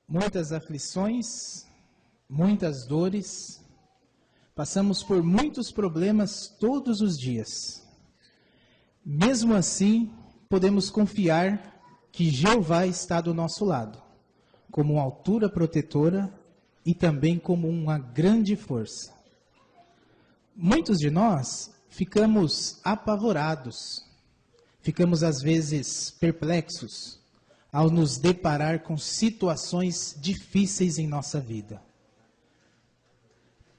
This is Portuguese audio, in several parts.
muitas aflições, muitas dores, passamos por muitos problemas todos os dias. Mesmo assim, podemos confiar que Jeová está do nosso lado, como uma altura protetora e também como uma grande força. Muitos de nós ficamos apavorados, ficamos às vezes perplexos ao nos deparar com situações difíceis em nossa vida.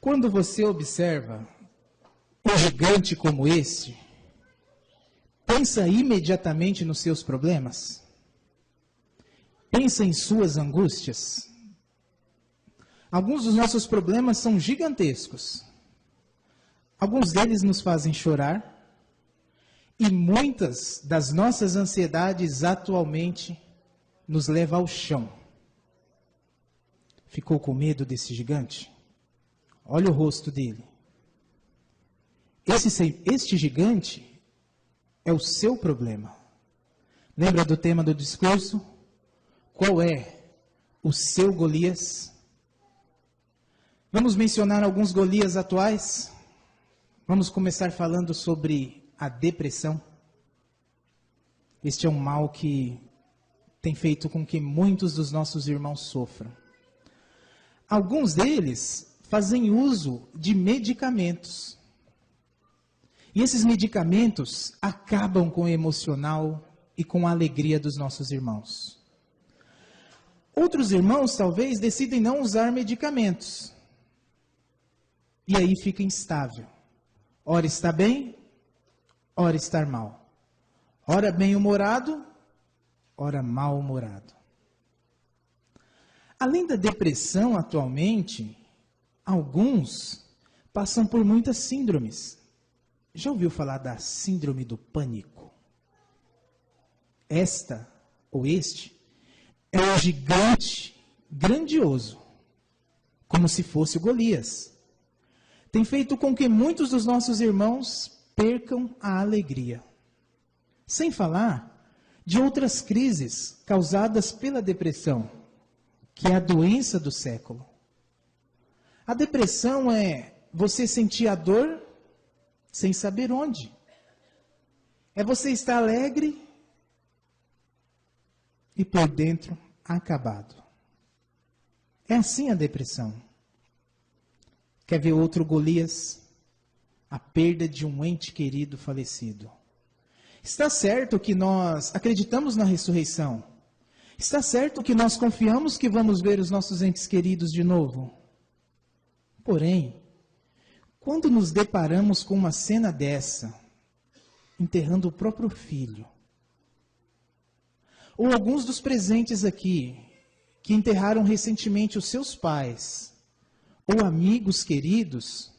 Quando você observa um gigante como este, pensa imediatamente nos seus problemas? Pensa em suas angústias? Alguns dos nossos problemas são gigantescos. Alguns deles nos fazem chorar. E muitas das nossas ansiedades atualmente nos levam ao chão. Ficou com medo desse gigante? Olha o rosto dele. Este gigante é o seu problema. Lembra do tema do discurso? Qual é o seu Golias? Vamos mencionar alguns Golias atuais. Vamos começar falando sobre a depressão. Este é um mal que tem feito com que muitos dos nossos irmãos sofram. Alguns deles fazem uso de medicamentos. E esses medicamentos acabam com o emocional e com a alegria dos nossos irmãos. Outros irmãos talvez decidem não usar medicamentos. E aí fica instável. Ora está bem, ora está mal. Ora bem-humorado, ora mal-humorado. Além da depressão atualmente, alguns passam por muitas síndromes. Já ouviu falar da síndrome do pânico? Esta, ou este, é um gigante grandioso, como se fosse o Golias. Tem feito com que muitos dos nossos irmãos percam a alegria. Sem falar de outras crises causadas pela depressão, que é a doença do século. A depressão é você sentir a dor sem saber onde. É você estar alegre e por dentro acabado. É assim a depressão. Quer ver outro Golias? A perda de um ente querido falecido. Está certo que nós acreditamos na ressurreição. Está certo que nós confiamos que vamos ver os nossos entes queridos de novo. Porém, quando nos deparamos com uma cena dessa, enterrando o próprio filho, ou alguns dos presentes aqui, que enterraram recentemente os seus pais, ou amigos queridos,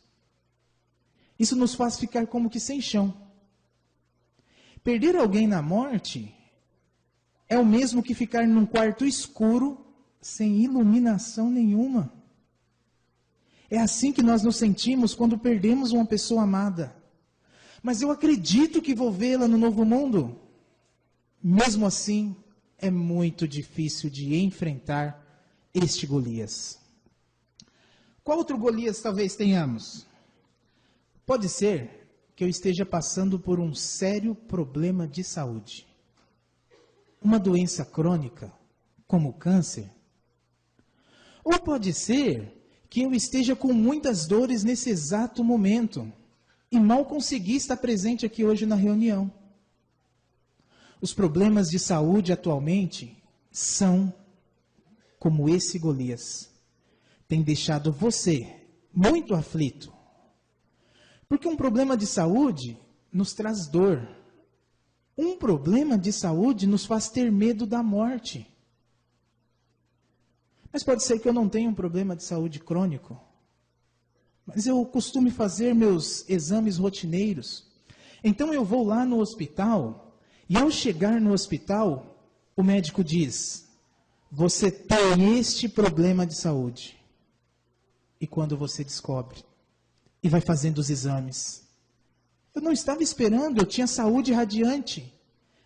isso nos faz ficar como que sem chão. Perder alguém na morte é o mesmo que ficar num quarto escuro, sem iluminação nenhuma. É assim que nós nos sentimos quando perdemos uma pessoa amada. Mas eu acredito que vou vê-la no novo mundo. Mesmo assim, é muito difícil de enfrentar este Golias. Qual outro Golias talvez tenhamos? Pode ser que eu esteja passando por um sério problema de saúde. Uma doença crônica, como o câncer. Ou pode ser que eu esteja com muitas dores nesse exato momento e mal consegui estar presente aqui hoje na reunião. Os problemas de saúde atualmente são como esse Golias. Tem deixado você muito aflito. Porque um problema de saúde nos traz dor. Um problema de saúde nos faz ter medo da morte. Mas pode ser que eu não tenha um problema de saúde crônico. Mas eu costumo fazer meus exames rotineiros. Então eu vou lá no hospital e ao chegar no hospital, o médico diz: você tem este problema de saúde. E quando você descobre e vai fazendo os exames, eu não estava esperando, eu tinha saúde radiante.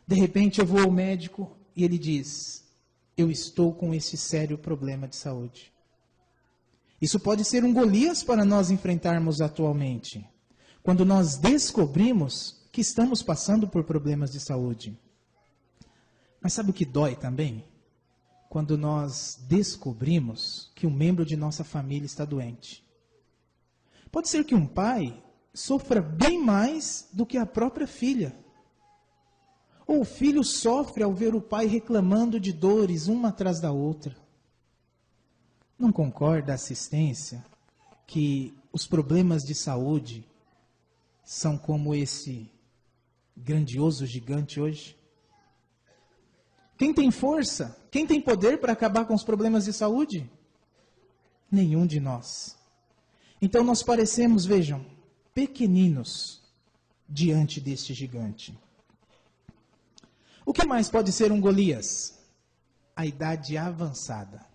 De repente eu vou ao médico e ele diz: eu estou com esse sério problema de saúde. Isso pode ser um Golias para nós enfrentarmos atualmente, quando nós descobrimos que estamos passando por problemas de saúde. Mas sabe o que dói também? Quando nós descobrimos que um membro de nossa família está doente. Pode ser que um pai sofra bem mais do que a própria filha. Ou o filho sofre ao ver o pai reclamando de dores uma atrás da outra. Não concorda a assistência que os problemas de saúde são como esse grandioso gigante hoje? Quem tem força? Quem tem poder para acabar com os problemas de saúde? Nenhum de nós. Então nós parecemos, vejam, pequeninos diante deste gigante. O que mais pode ser um Golias? A idade avançada.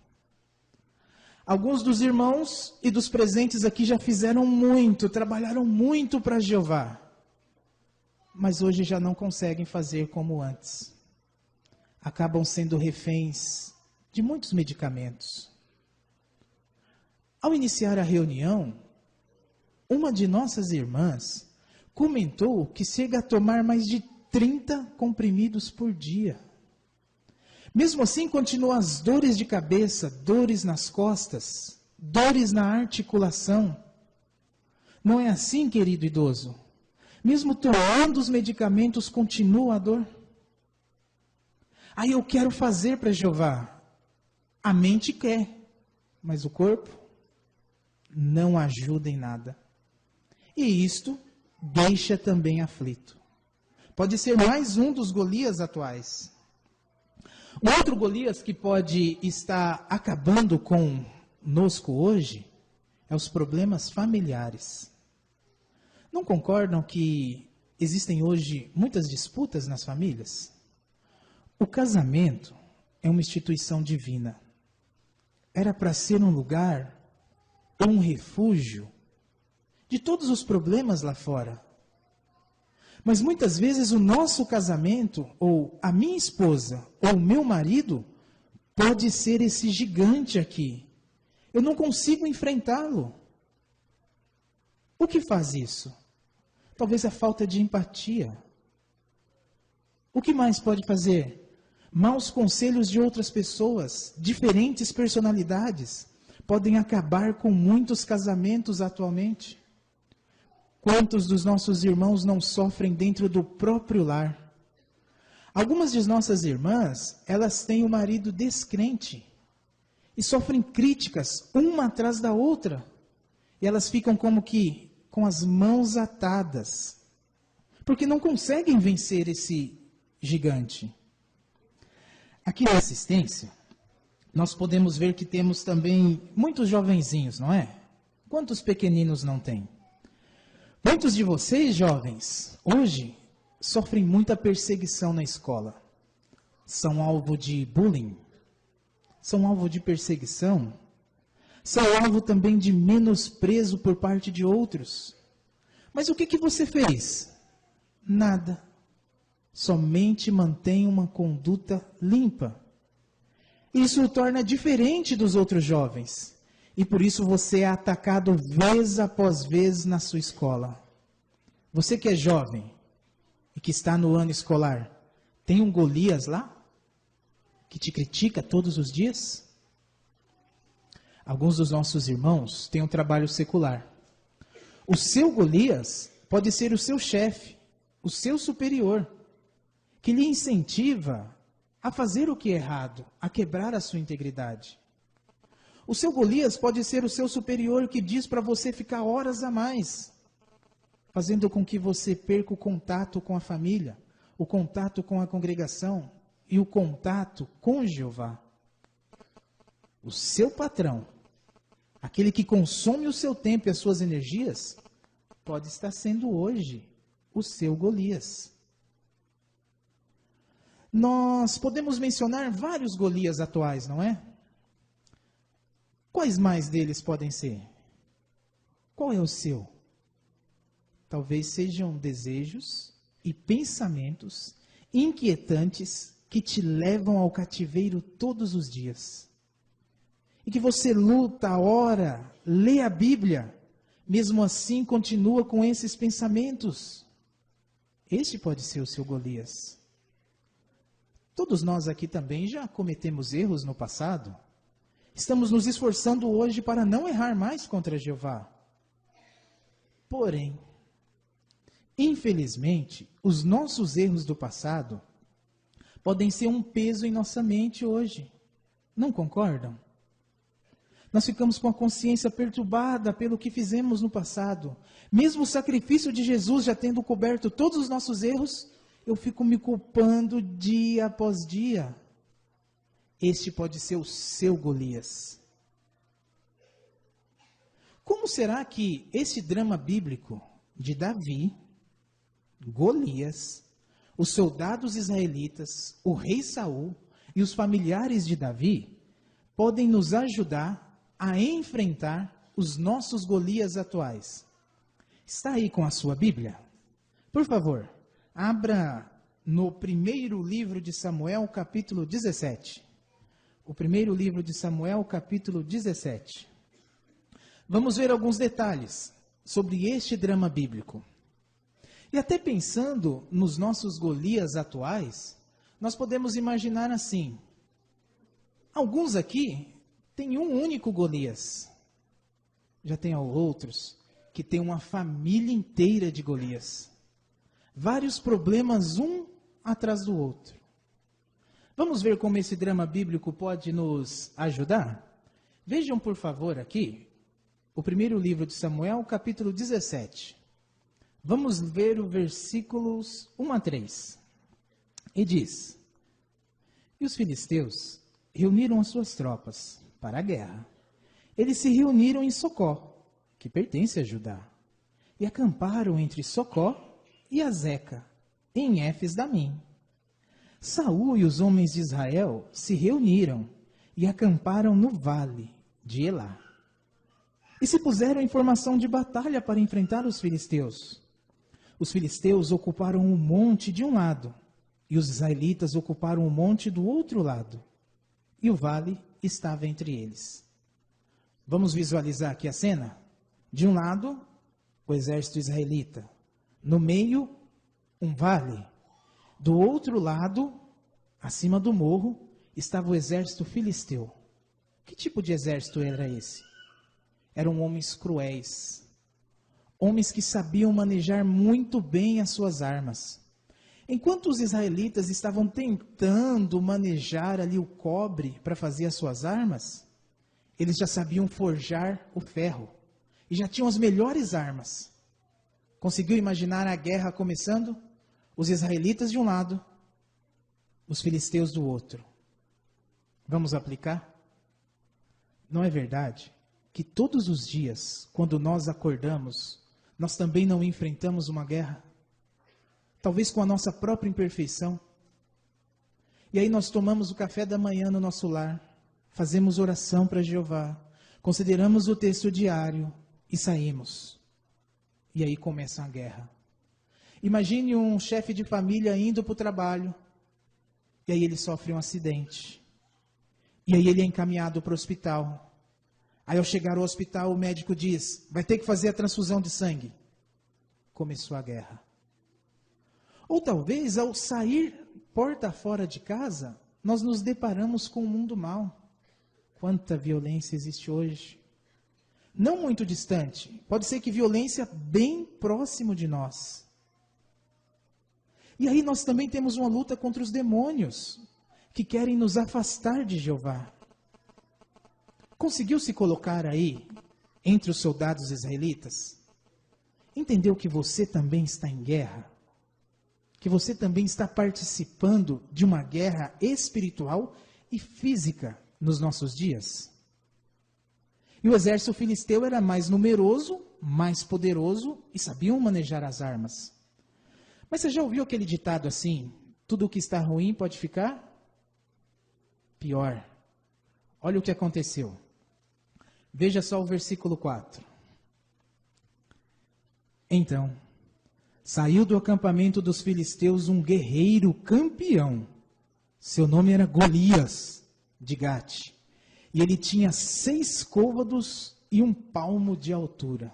Alguns dos irmãos e dos presentes aqui já fizeram muito, trabalharam muito para Jeová, mas hoje já não conseguem fazer como antes. Acabam sendo reféns de muitos medicamentos. Ao iniciar a reunião, uma de nossas irmãs comentou que chega a tomar mais de 30 comprimidos por dia. Mesmo assim, continuam as dores de cabeça, dores nas costas, dores na articulação. Não é assim, querido idoso? Mesmo tomando os medicamentos, continua a dor. Aí eu quero fazer para Jeová. A mente quer, mas o corpo não ajuda em nada. E isto deixa também aflito. Pode ser mais um dos Golias atuais. Um outro Golias que pode estar acabando conosco hoje é os problemas familiares. Não concordam que existem hoje muitas disputas nas famílias? O casamento é uma instituição divina. Era para ser um lugar, um refúgio de todos os problemas lá fora. Mas muitas vezes o nosso casamento, ou a minha esposa, ou o meu marido, pode ser esse gigante aqui. Eu não consigo enfrentá-lo. O que faz isso? Talvez a falta de empatia. O que mais pode fazer? Maus conselhos de outras pessoas, diferentes personalidades, podem acabar com muitos casamentos atualmente. Quantos dos nossos irmãos não sofrem dentro do próprio lar? Algumas de nossas irmãs, elas têm o marido descrente e sofrem críticas uma atrás da outra. E elas ficam como que com as mãos atadas, porque não conseguem vencer esse gigante. Aqui na assistência, nós podemos ver que temos também muitos jovenzinhos, não é? Quantos pequeninos não tem? Muitos de vocês, jovens, hoje sofrem muita perseguição na escola. São alvo de bullying, são alvo de perseguição, são alvo também de menosprezo por parte de outros. Mas o que você fez? Nada. Somente mantém uma conduta limpa. Isso o torna diferente dos outros jovens. E por isso você é atacado vez após vez na sua escola. Você que é jovem e que está no ano escolar, tem um Golias lá? Que te critica todos os dias? Alguns dos nossos irmãos têm um trabalho secular. O seu Golias pode ser o seu chefe, o seu superior, que lhe incentiva a fazer o que é errado, a quebrar a sua integridade. O seu Golias pode ser o seu superior que diz para você ficar horas a mais, fazendo com que você perca o contato com a família, o contato com a congregação e o contato com Jeová. O seu patrão, aquele que consome o seu tempo e as suas energias, pode estar sendo hoje o seu Golias. Nós podemos mencionar vários Golias atuais, não é? Quais mais deles podem ser? Qual é o seu? Talvez sejam desejos e pensamentos inquietantes que te levam ao cativeiro todos os dias. E que você luta, ora, lê a Bíblia, mesmo assim continua com esses pensamentos. Este pode ser o seu Golias. Todos nós aqui também já cometemos erros no passado. Estamos nos esforçando hoje para não errar mais contra Jeová. Porém, infelizmente, os nossos erros do passado podem ser um peso em nossa mente hoje. Não concordam? Nós ficamos com a consciência perturbada pelo que fizemos no passado. Mesmo o sacrifício de Jesus já tendo coberto todos os nossos erros, eu fico me culpando dia após dia. Este pode ser o seu Golias. Como será que esse drama bíblico de Davi, Golias, os soldados israelitas, o rei Saul e os familiares de Davi podem nos ajudar a enfrentar os nossos Golias atuais? Está aí com a sua Bíblia? Por favor, abra no primeiro livro de Samuel, capítulo 17. O primeiro livro de Samuel, capítulo 17. Vamos ver alguns detalhes sobre este drama bíblico. E até pensando nos nossos Golias atuais, nós podemos imaginar assim: alguns aqui têm um único Golias. Já tem outros que têm uma família inteira de Golias. Vários problemas um atrás do outro. Vamos ver como esse drama bíblico pode nos ajudar? Vejam, por favor, aqui, o primeiro livro de Samuel, capítulo 17. Vamos ver os versículos 1 a 3. E diz: E os filisteus reuniram as suas tropas para a guerra. Eles se reuniram em Socó, que pertence a Judá, e acamparam entre Socó e Azeca, em Éfes-Damim. Saul e os homens de Israel se reuniram e acamparam no vale de Elá. E se puseram em formação de batalha para enfrentar os filisteus. Os filisteus ocuparam um monte de um lado, e os israelitas ocuparam um monte do outro lado. E o vale estava entre eles. Vamos visualizar aqui a cena? De um lado, o exército israelita. No meio, um vale. Do outro lado, acima do morro, estava o exército filisteu. Que tipo de exército era esse? Eram homens cruéis. Homens que sabiam manejar muito bem as suas armas. Enquanto os israelitas estavam tentando manejar ali o cobre para fazer as suas armas, eles já sabiam forjar o ferro. E já tinham as melhores armas. Conseguiu imaginar a guerra começando? Os israelitas de um lado, os filisteus do outro. Vamos aplicar? Não é verdade que todos os dias, quando nós acordamos, nós também não enfrentamos uma guerra? Talvez com a nossa própria imperfeição. E aí nós tomamos o café da manhã no nosso lar, fazemos oração para Jeová, consideramos o texto diário e saímos. E aí começa a guerra. Imagine um chefe de família indo para o trabalho, e aí ele sofre um acidente. E aí ele é encaminhado para o hospital. Aí ao chegar ao hospital, o médico diz: vai ter que fazer a transfusão de sangue. Começou a guerra. Ou talvez, ao sair porta fora de casa, nós nos deparamos com um mundo mau. Quanta violência existe hoje. Não muito distante. Pode ser que violência bem próximo de nós. E aí nós também temos uma luta contra os demônios, que querem nos afastar de Jeová. Conseguiu se colocar aí, entre os soldados israelitas? Entendeu que você também está em guerra? Que você também está participando de uma guerra espiritual e física nos nossos dias? E o exército filisteu era mais numeroso, mais poderoso e sabiam manejar as armas. Mas você já ouviu aquele ditado assim: tudo o que está ruim pode ficar pior? Olha o que aconteceu. Veja só o versículo 4. Então, saiu do acampamento dos filisteus um guerreiro campeão, Seu nome era Golias, de Gate. E ele tinha 6 côvados e 1 palmo de altura.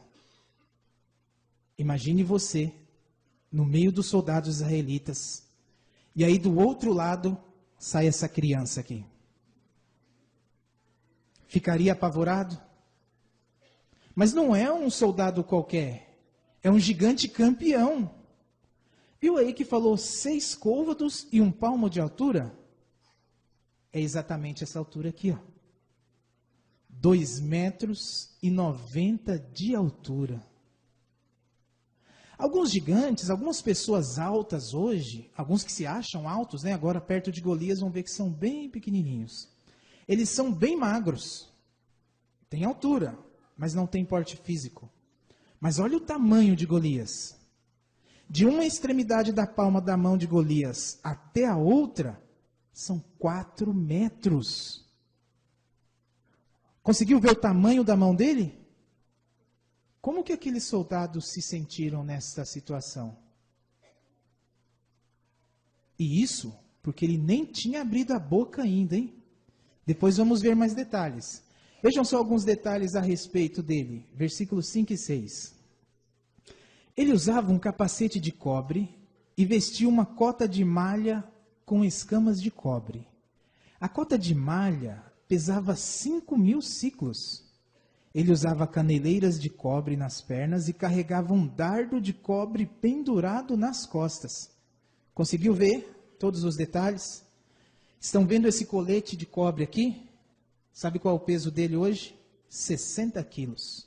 Imagine você, no meio dos soldados israelitas. E aí do outro lado, sai essa criança aqui. Ficaria apavorado? Mas não é um soldado qualquer. É um gigante campeão. Viu aí que falou 6 côvados e 1 palmo de altura? É exatamente essa altura aqui, ó. 2,90 metros de altura. Alguns gigantes, algumas pessoas altas hoje, alguns que se acham altos, né? Agora perto de Golias vão ver que são bem pequenininhos. Eles são bem magros. Tem altura, mas não tem porte físico. Mas olha o tamanho de Golias. De uma extremidade da palma da mão de Golias até a outra, são 4 metros. Conseguiu ver o tamanho da mão dele? Como que aqueles soldados se sentiram nessa situação? E isso porque ele nem tinha abrido a boca ainda, hein? Depois vamos ver mais detalhes. Vejam só alguns detalhes a respeito dele. Versículos 5 e 6. Ele usava um capacete de cobre e vestia uma cota de malha com escamas de cobre. A cota de malha pesava 5.000 ciclos. Ele usava caneleiras de cobre nas pernas e carregava um dardo de cobre pendurado nas costas. Conseguiu ver todos os detalhes? Estão vendo esse colete de cobre aqui? Sabe qual é o peso dele hoje? 60 quilos.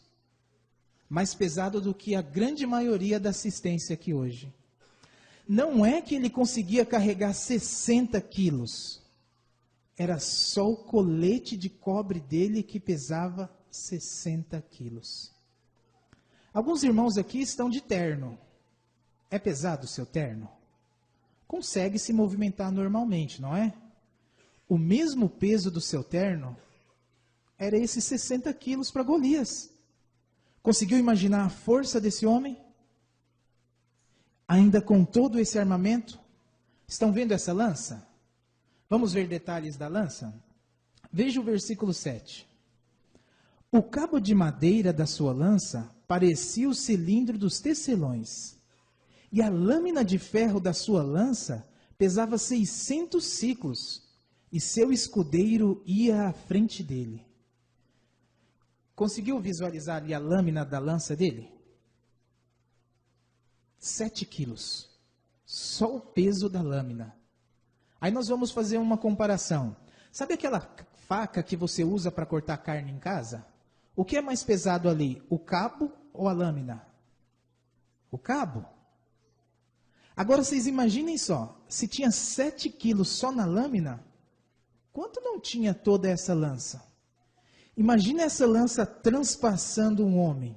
Mais pesado do que a grande maioria da assistência aqui hoje. Não é que ele conseguia carregar 60 quilos. Era só o colete de cobre dele que pesava 60 quilos. Alguns irmãos aqui estão de terno. É pesado o seu terno? Consegue se movimentar normalmente, não é? O mesmo peso do seu terno era esses 60 quilos para Golias. Conseguiu imaginar a força desse homem? Ainda com todo esse armamento? Estão vendo essa lança? Vamos ver detalhes da lança? Veja o versículo 7. O cabo de madeira da sua lança parecia o cilindro dos tecelões, e a lâmina de ferro da sua lança pesava 600 ciclos, e seu escudeiro ia à frente dele. Conseguiu visualizar ali a lâmina da lança dele? 7 quilos. Só o peso da lâmina. Aí nós vamos fazer uma comparação. Sabe aquela faca que você usa para cortar carne em casa? O que é mais pesado ali? O cabo ou a lâmina? O cabo. Agora vocês imaginem só. Se tinha 7 quilos só na lâmina, quanto não tinha toda essa lança? Imagina essa lança transpassando um homem.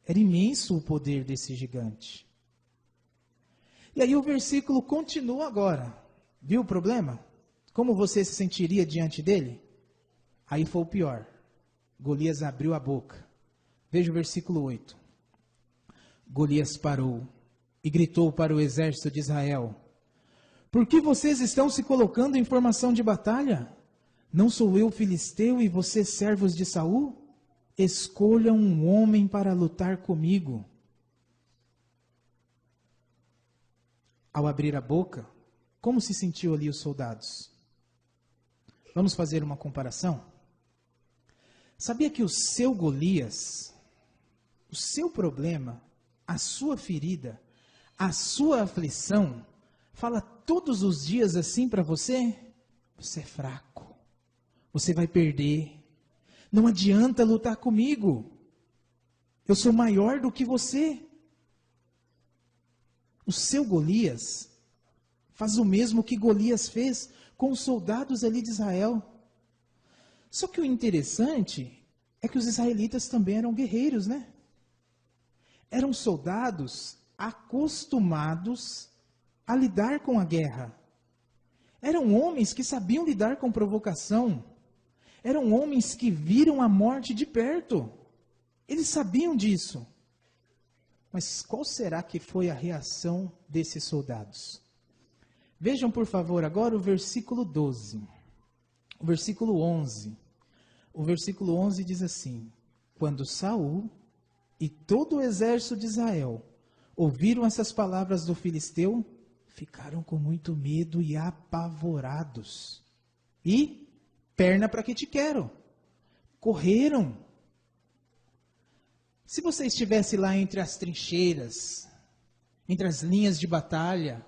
Era imenso o poder desse gigante. E aí o versículo continua agora. Viu o problema? Como você se sentiria diante dele? Aí foi o pior. Golias abriu a boca. Veja o versículo 8. Golias parou e gritou para o exército de Israel: Por que vocês estão se colocando em formação de batalha? Não sou eu filisteu e vocês servos de Saul? Escolham um homem para lutar comigo. Ao abrir a boca, como se sentiu ali os soldados? Vamos fazer uma comparação? Sabia que o seu Golias, o seu problema, a sua ferida, a sua aflição, fala todos os dias assim para você? Você é fraco, você vai perder, não adianta lutar comigo, eu sou maior do que você. O seu Golias faz o mesmo que Golias fez com os soldados ali de Israel. Só que o interessante é que os israelitas também eram guerreiros, né? Eram soldados acostumados a lidar com a guerra. Eram homens que sabiam lidar com provocação. Eram homens que viram a morte de perto. Eles sabiam disso. Mas qual será que foi a reação desses soldados? Vejam, por favor, agora o versículo 12. O versículo 11. O versículo 11 diz assim: quando Saul e todo o exército de Israel ouviram essas palavras do filisteu, ficaram com muito medo e apavorados. E, perna para que te quero, correram. Se você estivesse lá entre as trincheiras, entre as linhas de batalha,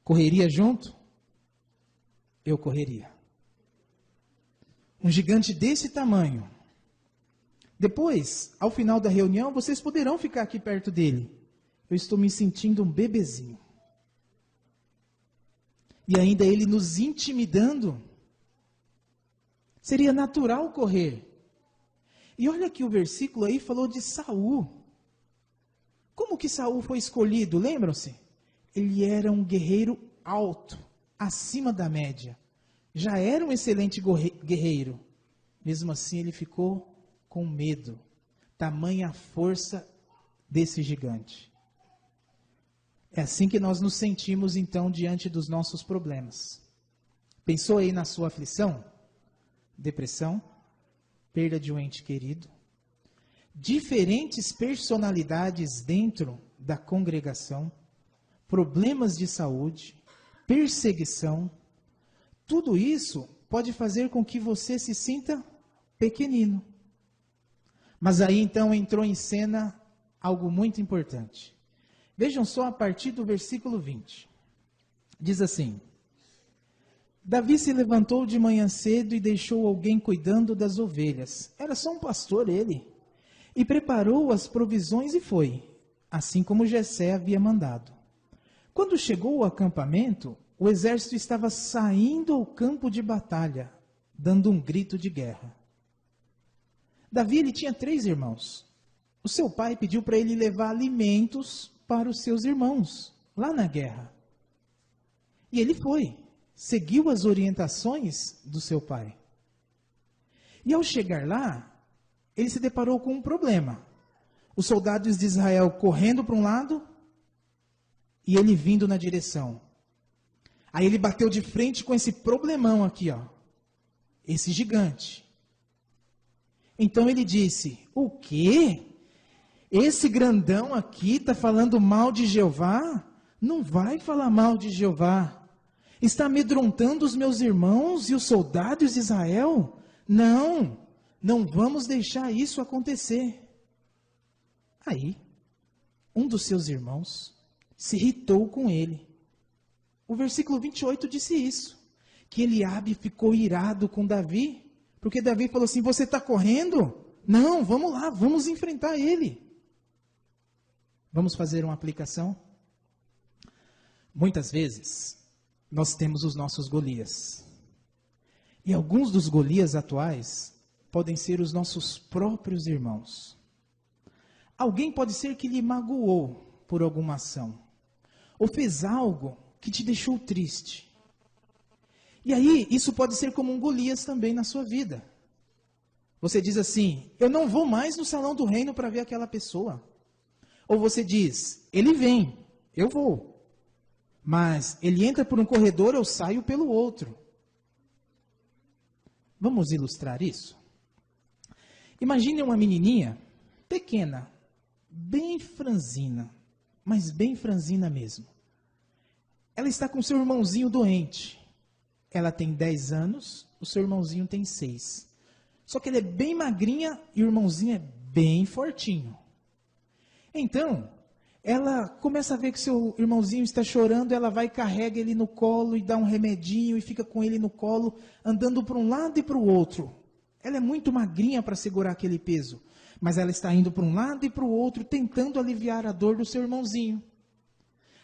correria junto? Eu correria. Um gigante desse tamanho. Depois, ao final da reunião, vocês poderão ficar aqui perto dele. Eu estou me sentindo um bebezinho. E ainda ele nos intimidando. Seria natural correr. E olha que o versículo aí falou de Saul. Como que Saul foi escolhido? Lembram-se? Ele era um guerreiro alto, acima da média. Já era um excelente guerreiro. Mesmo assim, ele ficou com medo. Tamanha a força desse gigante. É assim que nós nos sentimos, então, diante dos nossos problemas. Pensou aí na sua aflição? Depressão? Perda de um ente querido? Diferentes personalidades dentro da congregação? Problemas de saúde? Perseguição? Tudo isso pode fazer com que você se sinta pequenino. Mas aí então entrou em cena algo muito importante. Vejam só a partir do versículo 20. Diz assim: Davi se levantou de manhã cedo e deixou alguém cuidando das ovelhas. Era só um pastor ele. E preparou as provisões e foi, assim como Jessé havia mandado. Quando chegou ao acampamento, o exército estava saindo ao campo de batalha, dando um grito de guerra. Davi ele tinha 3 irmãos. O seu pai pediu para ele levar alimentos para os seus irmãos, lá na guerra. E ele foi, seguiu as orientações do seu pai. E ao chegar lá, ele se deparou com um problema. Os soldados de Israel correndo para um lado e ele vindo na direção. Aí ele bateu de frente com esse problemão aqui, ó. Esse gigante. Então ele disse: o quê? Esse grandão aqui está falando mal de Jeová? Não vai falar mal de Jeová. Está amedrontando os meus irmãos e os soldados de Israel? Não, não vamos deixar isso acontecer. Aí, um dos seus irmãos se irritou com ele. O versículo 28 disse isso, que Eliabe ficou irado com Davi, porque Davi falou assim: você está correndo? Não, vamos lá, vamos enfrentar ele. Vamos fazer uma aplicação? Muitas vezes, nós temos os nossos Golias. E alguns dos Golias atuais podem ser os nossos próprios irmãos. Alguém pode ser que lhe magoou por alguma ação, ou fez algo que te deixou triste. E aí, isso pode ser como um Golias também na sua vida. Você diz assim: eu não vou mais no salão do reino para ver aquela pessoa. Ou você diz: ele vem, eu vou. Mas ele entra por um corredor, eu saio pelo outro. Vamos ilustrar isso? Imagine uma menininha pequena, bem franzina, mas bem franzina mesmo. Ela está com seu irmãozinho doente. Ela tem 10 anos, o seu irmãozinho tem 6. Só que ele é bem magrinha e o irmãozinho é bem fortinho. Então, ela começa a ver que seu irmãozinho está chorando, ela vai e carrega ele no colo e dá um remedinho e fica com ele no colo, andando para um lado e para o outro. Ela é muito magrinha para segurar aquele peso, mas ela está indo para um lado e para o outro, tentando aliviar a dor do seu irmãozinho.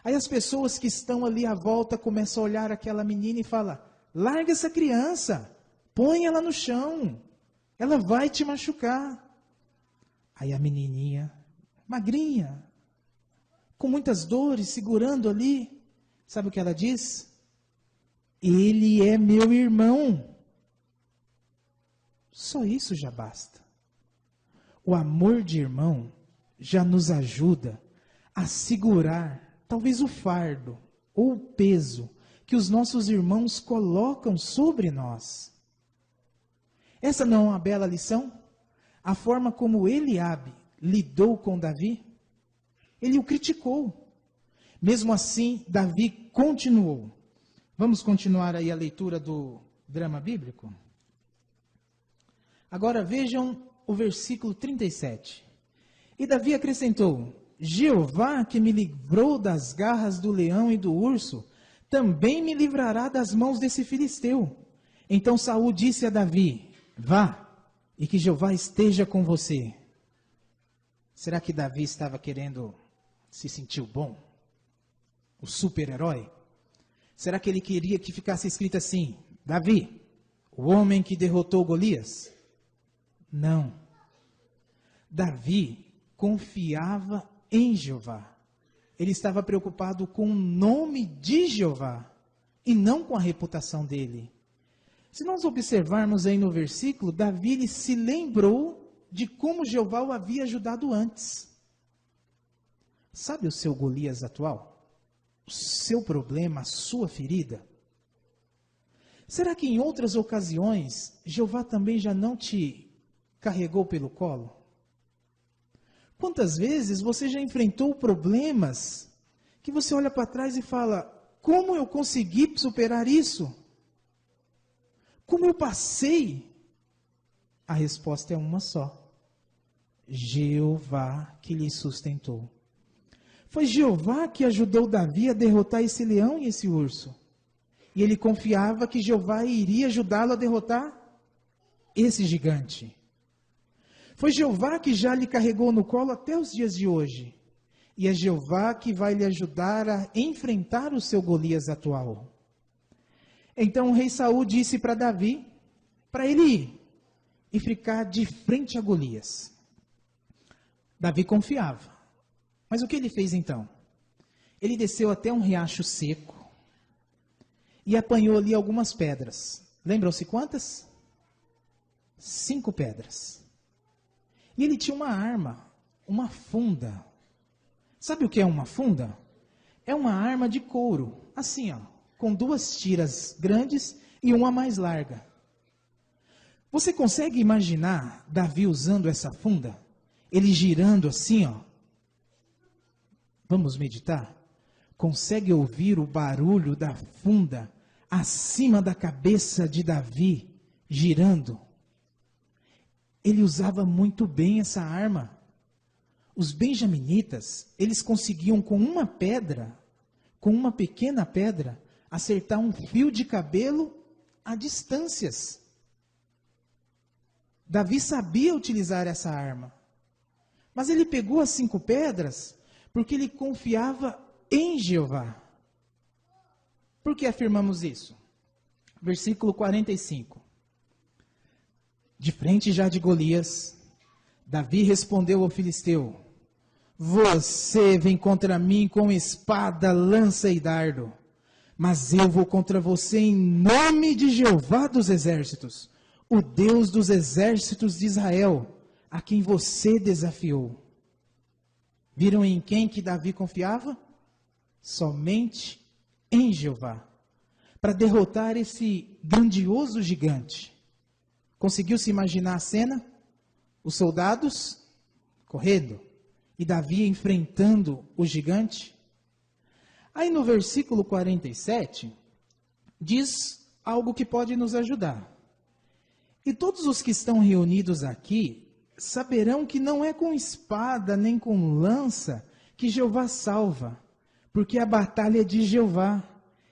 Aí as pessoas que estão ali à volta começam a olhar aquela menina e falam: larga essa criança, põe ela no chão, ela vai te machucar. Aí a menininha, magrinha, com muitas dores, segurando ali, sabe o que ela diz? Ele é meu irmão. Só isso já basta. O amor de irmão já nos ajuda a segurar talvez o fardo ou o peso que os nossos irmãos colocam sobre nós. Essa não é uma bela lição? A forma como Eliabe lidou com Davi? Ele o criticou. Mesmo assim, Davi continuou. Vamos continuar aí a leitura do drama bíblico? Agora vejam o versículo 37. E Davi acrescentou: Jeová, que me livrou das garras do leão e do urso, também me livrará das mãos desse filisteu. Então Saul disse a Davi: Vá, e que Jeová esteja com você. Será que Davi estava querendo se sentir bom? O super-herói? Será que ele queria que ficasse escrito assim: Davi, o homem que derrotou Golias? Não. Davi confiava em Jeová. Ele estava preocupado com o nome de Jeová e não com a reputação dele. Se nós observarmos aí no versículo, Davi ele se lembrou de como Jeová o havia ajudado antes. Sabe o seu Golias atual? O seu problema, a sua ferida? Será que em outras ocasiões Jeová também já não te carregou pelo colo? Quantas vezes você já enfrentou problemas que você olha para trás e fala: como eu consegui superar isso? Como eu passei? A resposta é uma só: Jeová que lhe sustentou. Foi Jeová que ajudou Davi a derrotar esse leão e esse urso. E ele confiava que Jeová iria ajudá-lo a derrotar esse gigante. Foi Jeová que já lhe carregou no colo até os dias de hoje. E é Jeová que vai lhe ajudar a enfrentar o seu Golias atual. Então o rei Saul disse para Davi, para ele ir e ficar de frente a Golias. Davi confiava. Mas o que ele fez então? Ele desceu até um riacho seco e apanhou ali algumas pedras. Lembram-se quantas? 5 pedras. E ele tinha uma arma, uma funda. Sabe o que é uma funda? É uma arma de couro, assim, ó, com 2 tiras grandes e uma mais larga. Você consegue imaginar Davi usando essa funda? Ele girando assim, ó. Vamos meditar? Consegue ouvir o barulho da funda acima da cabeça de Davi, girando? Ele usava muito bem essa arma. Os benjaminitas, eles conseguiam com uma pedra, com uma pequena pedra, acertar um fio de cabelo a distâncias. Davi sabia utilizar essa arma. Mas ele pegou as 5 pedras porque ele confiava em Jeová. Por que afirmamos isso? Versículo 45. De frente já de Golias, Davi respondeu ao filisteu: Você vem contra mim com espada, lança e dardo, mas eu vou contra você em nome de Jeová dos exércitos, o Deus dos exércitos de Israel, a quem você desafiou. Viram em quem que Davi confiava? Somente em Jeová, para derrotar esse grandioso gigante. Conseguiu se imaginar a cena? Os soldados correndo e Davi enfrentando o gigante? Aí no versículo 47, diz algo que pode nos ajudar. E todos os que estão reunidos aqui saberão que não é com espada nem com lança que Jeová salva, porque a batalha é de Jeová,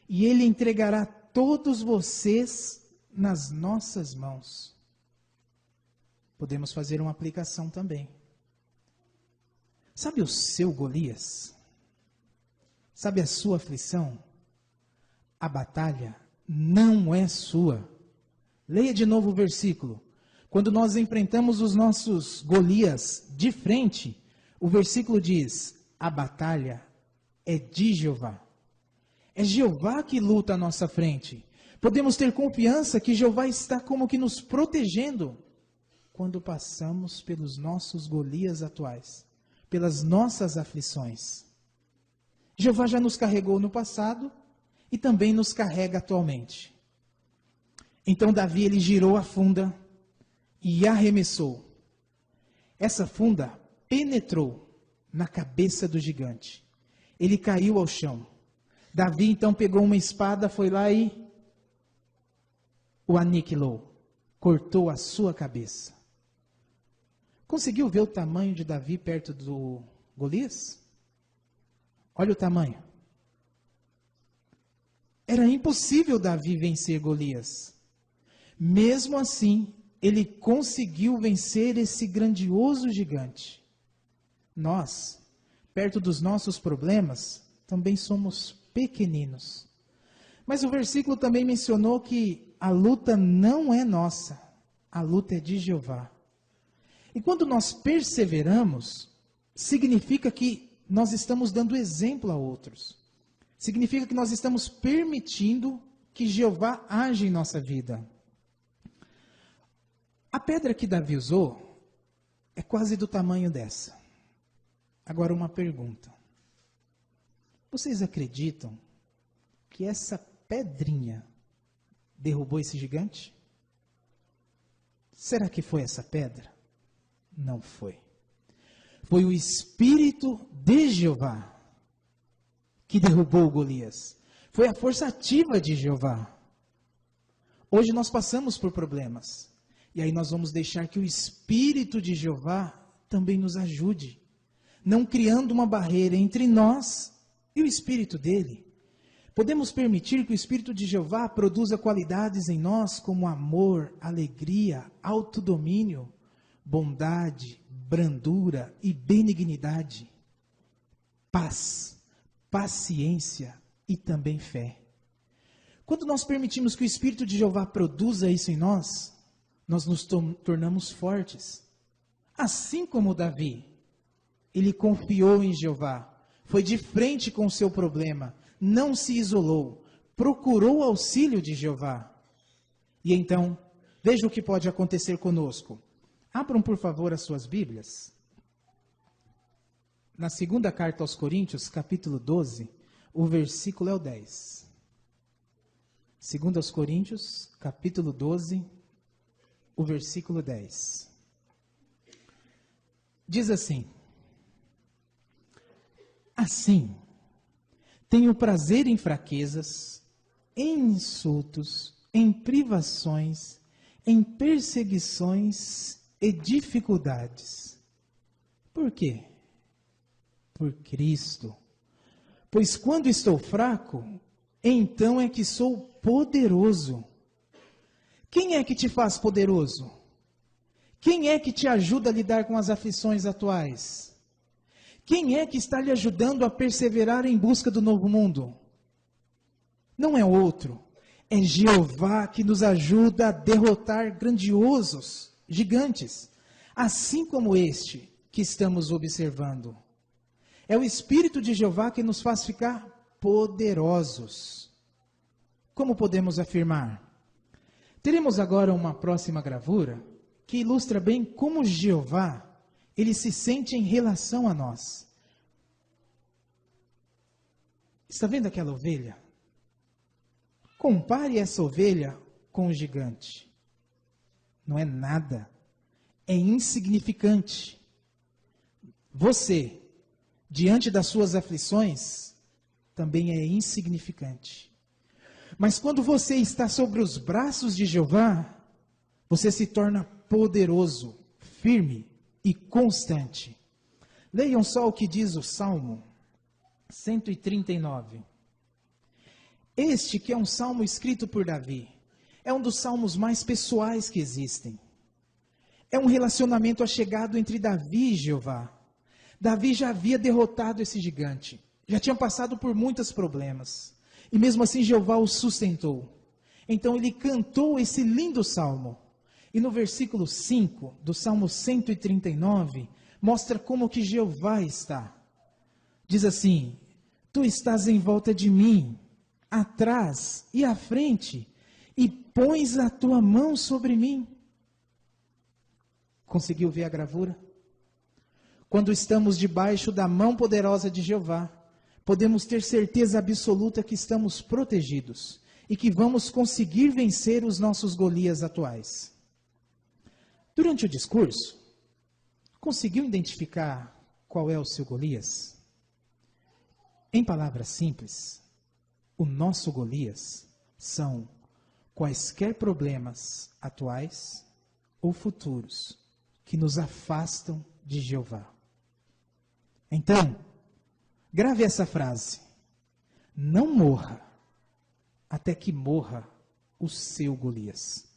e ele entregará todos vocês nas nossas mãos. Podemos fazer uma aplicação também. Sabe o seu Golias? Sabe a sua aflição? A batalha não é sua. Leia de novo o versículo. Quando nós enfrentamos os nossos Golias de frente, o versículo diz: a batalha é de Jeová. É Jeová que luta à nossa frente. Podemos ter confiança que Jeová está como que nos protegendo quando passamos pelos nossos Golias atuais, pelas nossas aflições. Jeová já nos carregou no passado e também nos carrega atualmente. Então Davi, ele girou a funda e arremessou. Essa funda penetrou na cabeça do gigante. Ele caiu ao chão. Davi então pegou uma espada, foi lá e o aniquilou. Cortou a sua cabeça. Conseguiu ver o tamanho de Davi perto do Golias? Olha o tamanho. Era impossível Davi vencer Golias. Mesmo assim, ele conseguiu vencer esse grandioso gigante. Nós, perto dos nossos problemas, também somos pequeninos. Mas o versículo também mencionou que a luta não é nossa, a luta é de Jeová. E quando nós perseveramos, significa que nós estamos dando exemplo a outros. Significa que nós estamos permitindo que Jeová age em nossa vida. A pedra que Davi usou é quase do tamanho dessa. Agora uma pergunta. Vocês acreditam que essa pedrinha derrubou esse gigante? Será que foi essa pedra? Não foi. Foi o Espírito de Jeová que derrubou Golias. Foi a força ativa de Jeová. Hoje nós passamos por problemas. E aí nós vamos deixar que o Espírito de Jeová também nos ajude. Não criando uma barreira entre nós e o Espírito dele. Podemos permitir que o Espírito de Jeová produza qualidades em nós como amor, alegria, autodomínio, bondade, brandura e benignidade, paz, paciência e também fé. Quando nós permitimos que o Espírito de Jeová produza isso em nós, nós nos tornamos fortes. Assim como Davi, ele confiou em Jeová, foi de frente com o seu problema, não se isolou, procurou auxílio de Jeová. E então, veja o que pode acontecer conosco. Abram, por favor, as suas Bíblias. Na segunda carta aos Coríntios, capítulo 12, o versículo é o 10. Segunda aos Coríntios, capítulo 12, o versículo 10. Diz assim: assim, tenho prazer em fraquezas, em insultos, em privações, em perseguições e dificuldades. Por quê? Por Cristo. Pois quando estou fraco, então é que sou poderoso. Quem é que te faz poderoso? Quem é que te ajuda a lidar com as aflições atuais? Quem é que está lhe ajudando a perseverar em busca do novo mundo? Não é outro, é Jeová que nos ajuda a derrotar grandiosos gigantes, assim como este que estamos observando. É o Espírito de Jeová que nos faz ficar poderosos. Como podemos afirmar? Teremos agora uma próxima gravura que ilustra bem como Jeová, ele se sente em relação a nós. Está vendo aquela ovelha? Compare essa ovelha com o gigante. Não é nada. É insignificante. Você, diante das suas aflições, também é insignificante. Mas quando você está sobre os braços de Jeová, você se torna poderoso, firme e constante. Leiam só o que diz o Salmo 139. Este que é um salmo escrito por Davi, é um dos salmos mais pessoais que existem. É um relacionamento achegado entre Davi e Jeová. Davi já havia derrotado esse gigante, já tinha passado por muitos problemas, e mesmo assim Jeová o sustentou. Então ele cantou esse lindo salmo. E no versículo 5 do Salmo 139, mostra como que Jeová está. Diz assim: tu estás em volta de mim, atrás e à frente, e pões a tua mão sobre mim. Conseguiu ver a gravura? Quando estamos debaixo da mão poderosa de Jeová, podemos ter certeza absoluta que estamos protegidos e que vamos conseguir vencer os nossos Golias atuais. Durante o discurso, conseguiu identificar qual é o seu Golias? Em palavras simples, o nosso Golias são quaisquer problemas atuais ou futuros que nos afastam de Jeová. Então, grave essa frase: não morra até que morra o seu Golias.